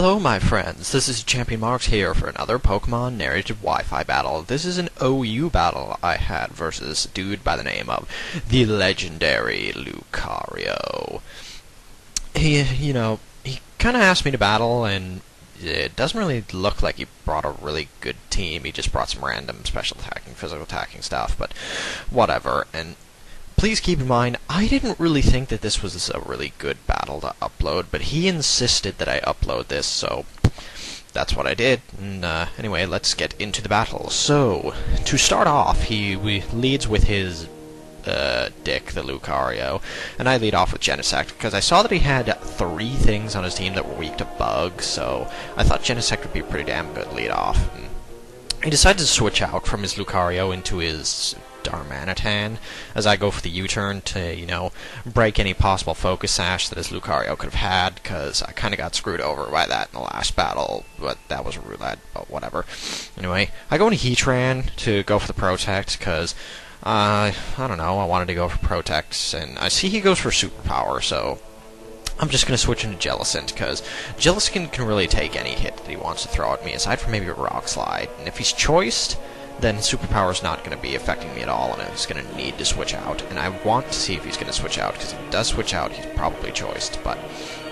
Hello my friends, this is Champion Marks here for another Pokemon narrated Wi-Fi battle. This is an OU battle I had versus a dude by the name of the Legendary Lucario. He kind of asked me to battle, and it doesn't really look like he brought a really good team. He just brought some random special attacking, physical attacking stuff, but whatever. And please keep in mind, I didn't really think that this was a really good battle to upload, but he insisted that I upload this, so that's what I did. And anyway, let's get into the battle. So, to start off, he leads with his Dick, the Lucario, and I lead off with Genesect, because I saw that he had 3 things on his team that were weak to Bug, so I thought Genesect would be a pretty damn good lead off. And he decided to switch out from his Lucario into his Darmanitan, as I go for the U-turn to, break any possible Focus Sash that his Lucario could have had, because I kind of got screwed over by that in the last battle, but that was roulette, but whatever. Anyway, I go into Heatran to go for the Protect, because, I don't know, I wanted to go for Protect, and I see he goes for Superpower, so I'm just going to switch into Jellicent, because Jellicent can really take any hit that he wants to throw at me, aside from maybe a Rock Slide, and if he's choiced, then Superpower's not going to be affecting me at all, and he's going to need to switch out. And I want to see if he's going to switch out, because if he does switch out, he's probably choiced. But,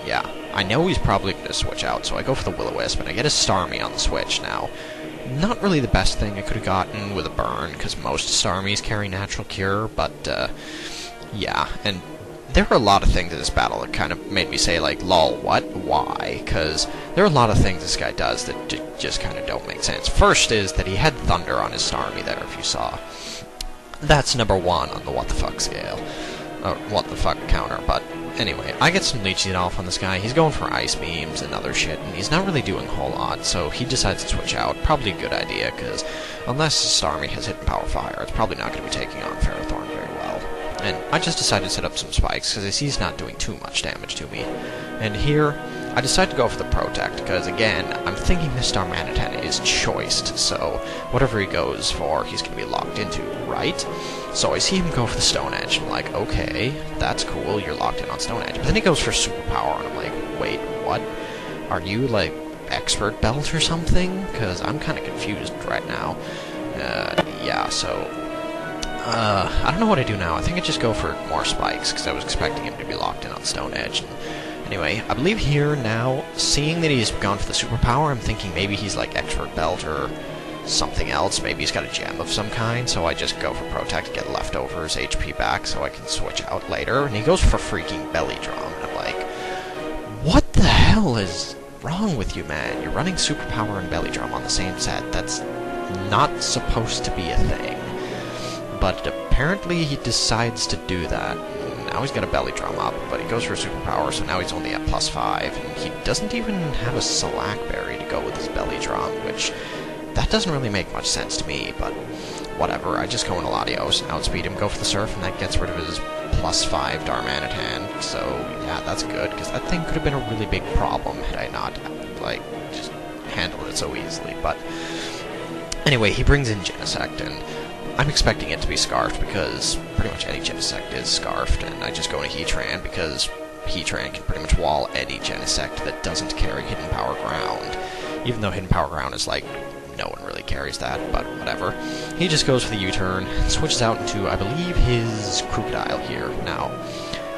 yeah, I know he's probably going to switch out, so I go for the Will-O-Wisp, and I get a Starmie on the switch now. Not really the best thing I could have gotten with a Burn, because most Starmies carry Natural Cure, but, yeah, and there are a lot of things in this battle that kind of made me say, like, lol, what? Why? Because there are a lot of things this guy does that just kind of don't make sense. First is that he had Thunder on his Starmie there, if you saw. That's number 1 on the what the fuck scale. Or what the fuck counter, but anyway, I get some Leech Seed off on this guy. He's going for Ice Beams and other shit, and he's not really doing a whole lot, so he decides to switch out. Probably a good idea, because unless Starmie has Hidden Power Fire, it's probably not going to be taking on Ferrothorn very well. And I just decided to set up some spikes, because I see he's not doing too much damage to me. And here, I decide to go for the Protect, because again, I'm thinking this Darmanitan is choiced, so whatever he goes for, he's going to be locked into, right? So I see him go for the Stone Edge, and I'm like, okay, that's cool, you're locked in on Stone Edge. But then he goes for Superpower, and I'm like, wait, what? Are you, like, Expert Belt or something? Because I'm kind of confused right now. Yeah, so I don't know what I do now. I think I just go for more spikes, because I was expecting him to be locked in on Stone Edge. And anyway, I believe here now, seeing that he's gone for the Superpower, I'm thinking maybe he's like Expert Belt or something else. Maybe he's got a gem of some kind, so I just go for Protect to get leftovers HP back so I can switch out later. And he goes for freaking Belly Drum, and I'm like, what the hell is wrong with you, man? You're running Superpower and Belly Drum on the same set. That's not supposed to be a thing. But apparently he decides to do that. Now he's got a Belly Drum up, but he goes for a Superpower, so now he's only at +5. And he doesn't even have a Slackberry to go with his Belly Drum, which, that doesn't really make much sense to me, but whatever. I just go into Latios, outspeed him, go for the Surf, and that gets rid of his +5 Darmanitan. So, yeah, that's good, because that thing could have been a really big problem had I not, like, just handled it so easily. But anyway, he brings in Genesect, and I'm expecting it to be Scarfed, because pretty much any Genesect is Scarfed, and I just go into Heatran, because Heatran can pretty much wall any Genesect that doesn't carry Hidden Power Ground. Even though Hidden Power Ground is like, no one really carries that, but whatever. He just goes for the U-turn, switches out into, I believe, his Crocodile here. Now,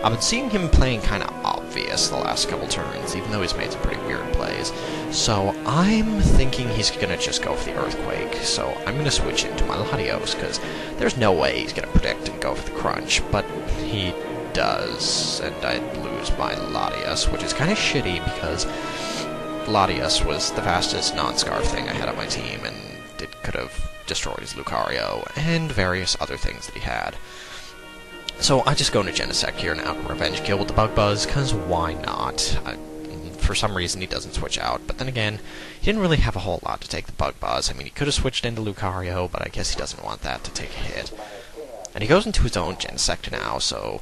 I've been seeing him playing kind of obvious the last couple turns, even though he's made some pretty weird plays. So I'm thinking he's going to just go for the Earthquake, so I'm going to switch into my Latios, because there's no way he's going to predict and go for the Crunch, but he does, and I lose my Latios, which is kind of shitty, because Latios was the fastest non-Scarf thing I had on my team, and it could have destroyed his Lucario, and various other things that he had. So I just go into Genesect here now to revenge kill with the Bug Buzz, because why not? For some reason he doesn't switch out, but then again, he didn't really have a whole lot to take the Bug Buzz. I mean, he could have switched into Lucario, but I guess he doesn't want that to take a hit. And he goes into his own Genesect now, so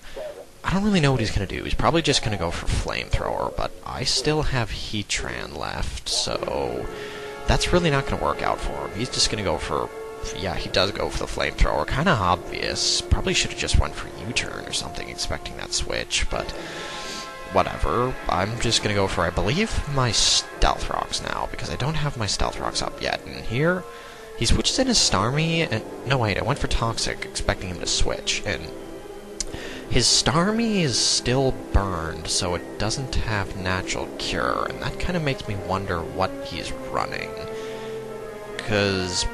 I don't really know what he's going to do. He's probably just going to go for Flamethrower, but I still have Heatran left, so that's really not going to work out for him. He's just going to go for, yeah, he does go for the Flamethrower. Kind of obvious. Probably should have just went for U-turn or something, expecting that switch, but whatever. I'm just gonna go for, I believe, my Stealth Rocks now, because I don't have my Stealth Rocks up yet. And here, he switches in his Starmie, and... No, wait, I went for Toxic, expecting him to switch, and... His Starmie is still burned, so it doesn't have Natural Cure, and that kind of makes me wonder what he's running. Because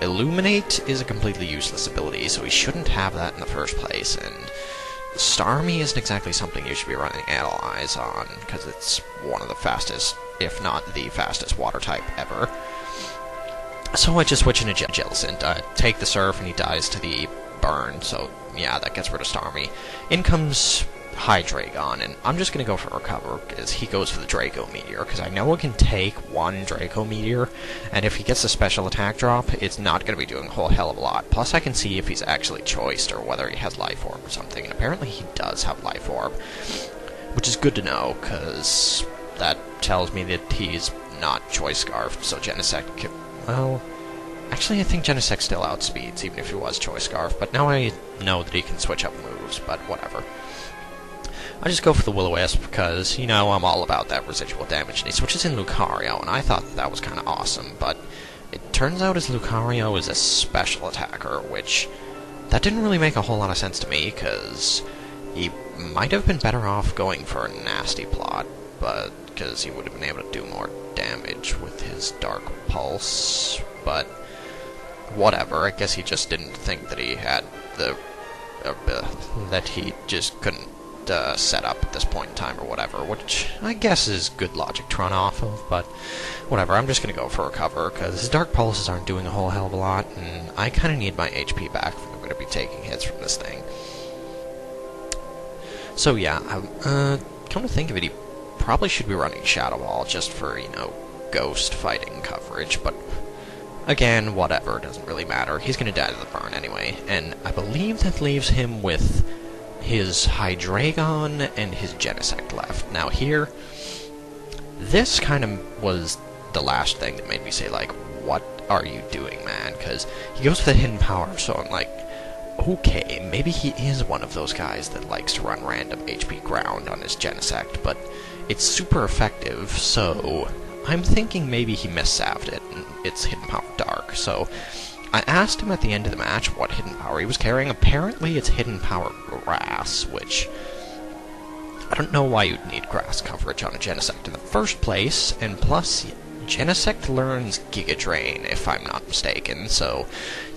Illuminate is a completely useless ability, so he shouldn't have that in the first place, and Starmie isn't exactly something you should be running Analyze on, because it's one of the fastest, if not the fastest, water type ever. So I just switch into Jellicent, take the Surf, and he dies to the Burn, so yeah, that gets rid of Starmie. In comes Hydreigon, and I'm just going to go for Recover, because he goes for the Draco Meteor, because I know it can take one Draco Meteor, and if he gets a special attack drop, it's not going to be doing a whole hell of a lot. Plus I can see if he's actually choiced, or whether he has Life Orb or something, and apparently he does have Life Orb, which is good to know, because that tells me that he's not Choice Scarfed, so Genesect can... well... Actually, I think Genesect still outspeeds, even if he was Choice Scarf, but now I know that he can switch up moves, but whatever. I just go for the Will-O-Wisp because, you know, I'm all about that residual damage, and he switches in Lucario, and I thought that was kind of awesome, but it turns out his Lucario is a special attacker, which, that didn't really make a whole lot of sense to me, because he might have been better off going for a Nasty Plot, but because he would have been able to do more damage with his Dark Pulse, but... whatever, I guess he just didn't think that he had the... that he just couldn't set up at this point in time or whatever, which I guess is good logic to run off of, but whatever, I'm just gonna go for Recover, because his Dark Pulses aren't doing a whole hell of a lot, and I kinda need my HP back if I'm gonna be taking hits from this thing. So yeah, come to think of it, he probably should be running Shadow Ball just for, you know, ghost fighting coverage, but again, whatever, doesn't really matter. He's gonna die to the burn anyway, and I believe that leaves him with his Hydreigon and his Genesect left. Now here, this kind of was the last thing that made me say, like, what are you doing, man? Because he goes for the Hidden Power, so I'm like, okay, maybe he is one of those guys that likes to run random HP ground on his Genesect, but it's super effective, so I'm thinking maybe he missalved it, and it's Hidden Power Dark, so I asked him at the end of the match what Hidden Power he was carrying. Apparently it's Hidden Power Grass, which I don't know why you'd need Grass coverage on a Genesect in the first place, and plus, Genesect learns Giga Drain, if I'm not mistaken, so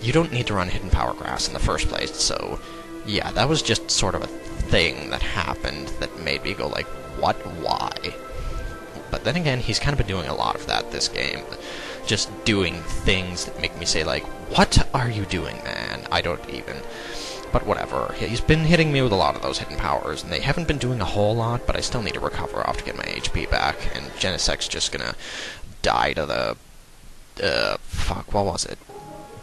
you don't need to run Hidden Power Grass in the first place, so yeah, that was just sort of a thing that happened that made me go like, what, why? But then again, he's kind of been doing a lot of that this game. Just doing things that make me say, like, what are you doing, man? I don't even... But whatever. He's been hitting me with a lot of those hidden powers, and they haven't been doing a whole lot, but I still need to recover off to get my HP back, and Genesect's just gonna die to the... fuck, what was it?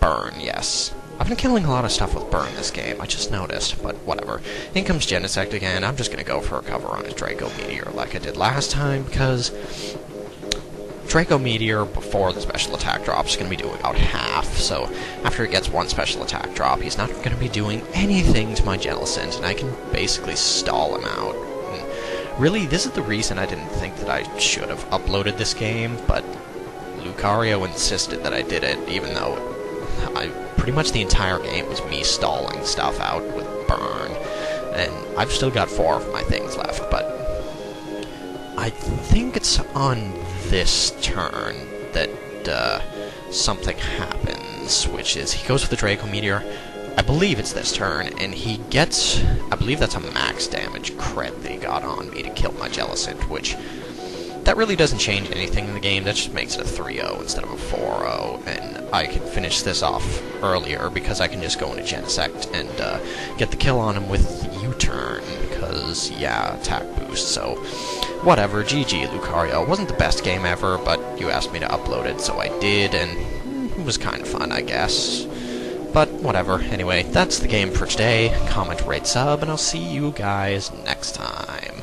Burn, yes. I've been killing a lot of stuff with Burn this game, I just noticed, but whatever. In comes Genesect again. I'm just gonna go for a cover on his Draco Meteor like I did last time, because Draco Meteor, before the special attack drop, is going to be doing about half, so after he gets one special attack drop, he's not going to be doing anything to my Jellicent, and I can basically stall him out. And really, this is the reason I didn't think that I should have uploaded this game, but Lucario insisted that I did it, even though pretty much the entire game was me stalling stuff out with Burn, and I've still got 4 of my things left, but I think it's on this turn that something happens, which is he goes for the Draco Meteor. I believe it's this turn, and he gets, I believe that's a max damage crit that he got on me to kill my Jellicent, which that really doesn't change anything in the game. That just makes it a 3-0 instead of a 4-0, and I can finish this off earlier because I can just go into Genesect and get the kill on him with U-turn, because, yeah, attack boost, so whatever, GG Lucario. Wasn't the best game ever, but you asked me to upload it, so I did, and it was kind of fun, I guess. But whatever, anyway, that's the game for today. Comment, rate, sub, and I'll see you guys next time.